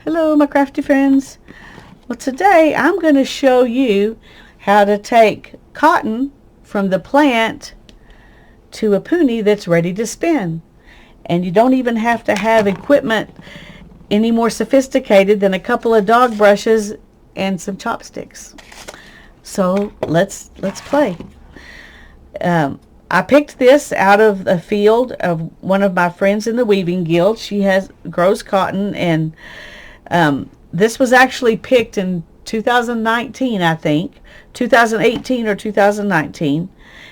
Hello my crafty friends. Well, today I'm going to show you how to take cotton from the plant to a puni that's ready to spin. And you don't even have to have equipment any more sophisticated than a couple of dog brushes and some chopsticks. So let's play. I picked this out of the field of one of my friends in the weaving guild. She grows cotton, and this was actually picked in 2019, I think, 2018 or 2019.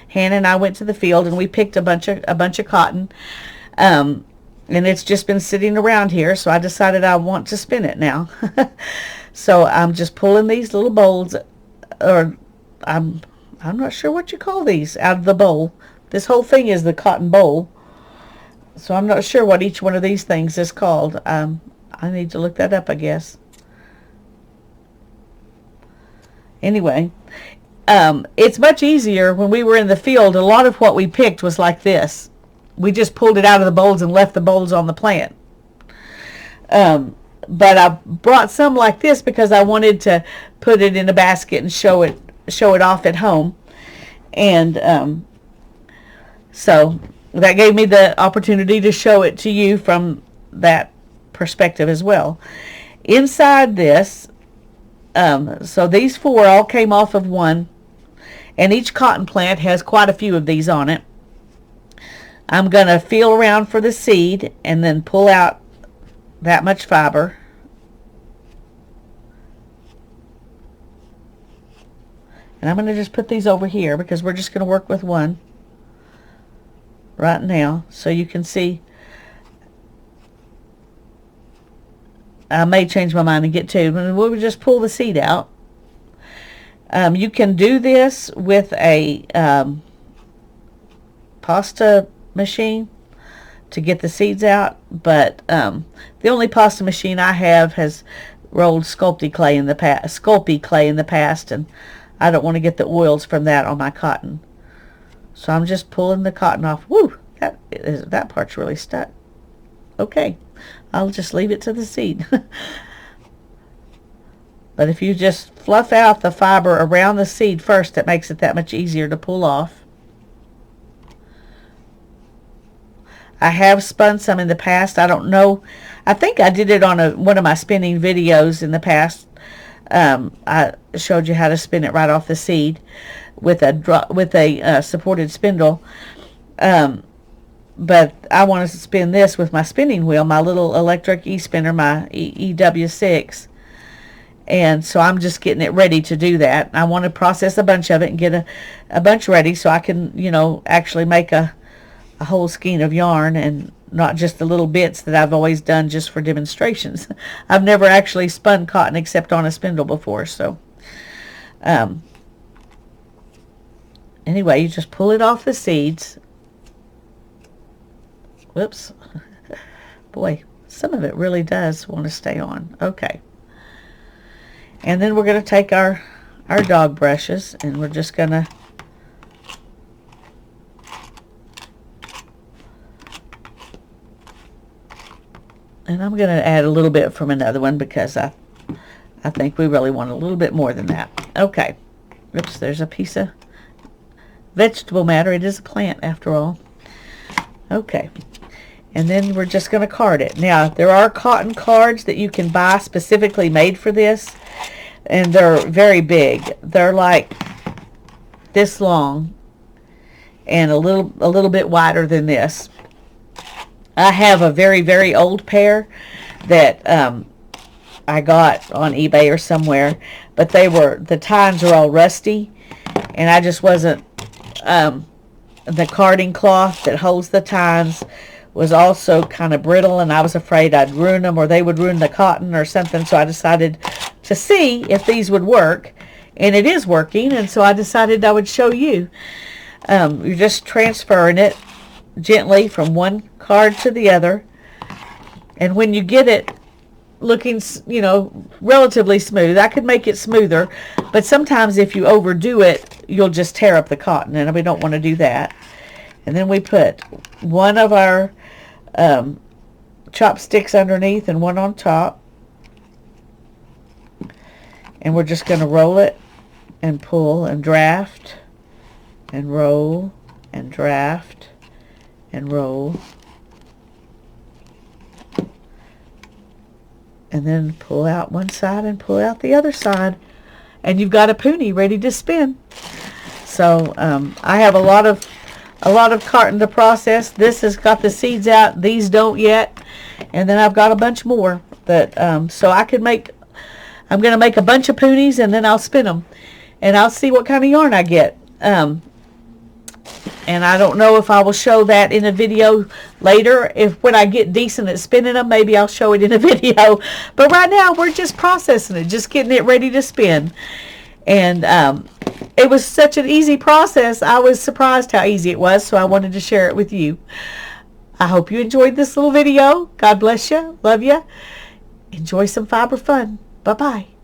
Hannah and I went to the field and we picked a bunch of cotton, and it's just been sitting around here. So I decided I want to spin it now. So I'm just pulling these little bowls, or I'm not sure what you call these, out of the bowl. This whole thing is the cotton bowl. So I'm not sure what each one of these things is called. I need to look that up, I guess. Anyway, it's much easier. When we were in the field, a lot of what we picked was like this. We just pulled it out of the bowls and left the bowls on the plant. But I brought some like this because I wanted to put it in a basket and show it off at home. And so that gave me the opportunity to show it to you from that perspective as well. Inside this, so these four all came off of one, and each cotton plant has quite a few of these on it. I'm going to feel around for the seed and then pull out that much fiber. And I'm going to just put these over here because we're just going to work with one right now, so you can see. I may change my mind and get two, but we'll just pull the seed out. You can do this with a pasta machine to get the seeds out, but the only pasta machine I have has rolled Sculpey clay in the past, and I don't want to get the oils from that on my cotton. So I'm just pulling the cotton off. Woo! That part's really stuck. Okay, I'll just leave it to the seed. But if you just fluff out the fiber around the seed first, it makes it that much easier to pull off. I have spun some in the past. I don't know. I think I did it on one of my spinning videos in the past. I showed you how to spin it right off the seed with a supported spindle. But I want to spin this with my spinning wheel, my little electric e-spinner, my EW6. And so I'm just getting it ready to do that. I want to process a bunch of it and get a bunch ready so I can, actually make a whole skein of yarn, and not just the little bits that I've always done just for demonstrations. I've never actually spun cotton except on a spindle before. So anyway, you just pull it off the seeds. Whoops. Boy, some of it really does want to stay on. Okay. And then we're going to take our dog brushes, and we're just going to I'm going to add a little bit from another one because I think we really want a little bit more than that. Okay. Oops, there's a piece of vegetable matter. It is a plant after all. Okay. And then we're just going to card it. Now, there are cotton cards that you can buy specifically made for this, and they're very big. They're like this long and a little bit wider than this. I have a very, very old pair that I got on eBay or somewhere, but the tines are all rusty, and I just wasn't, the carding cloth that holds the tines was also kind of brittle, and I was afraid I'd ruin them or they would ruin the cotton or something, so I decided to see if these would work, and it is working, and so I decided I would show you. You're just transferring it gently from one card to the other, and when you get it looking, relatively smooth, I could make it smoother, but sometimes if you overdo it, you'll just tear up the cotton, and we don't want to do that. And then we put one of our chopsticks underneath and one on top. And we're just going to roll it and pull and draft and roll and draft and roll. And then pull out one side and pull out the other side. And you've got a Puni ready to spin. So I have a lot of carton to process. This has got the seeds out. These don't yet. And then I've got a bunch more that so I could make. I'm going to make a bunch of Punis and then I'll spin them. And I'll see what kind of yarn I get. And I don't know if I will show that in a video later. If when I get decent at spinning them, maybe I'll show it in a video. But right now, we're just processing it, just getting it ready to spin. And it was such an easy process. I was surprised how easy it was, so I wanted to share it with you. I hope you enjoyed this little video. God bless you. Love you. Enjoy some fiber fun. Bye-bye.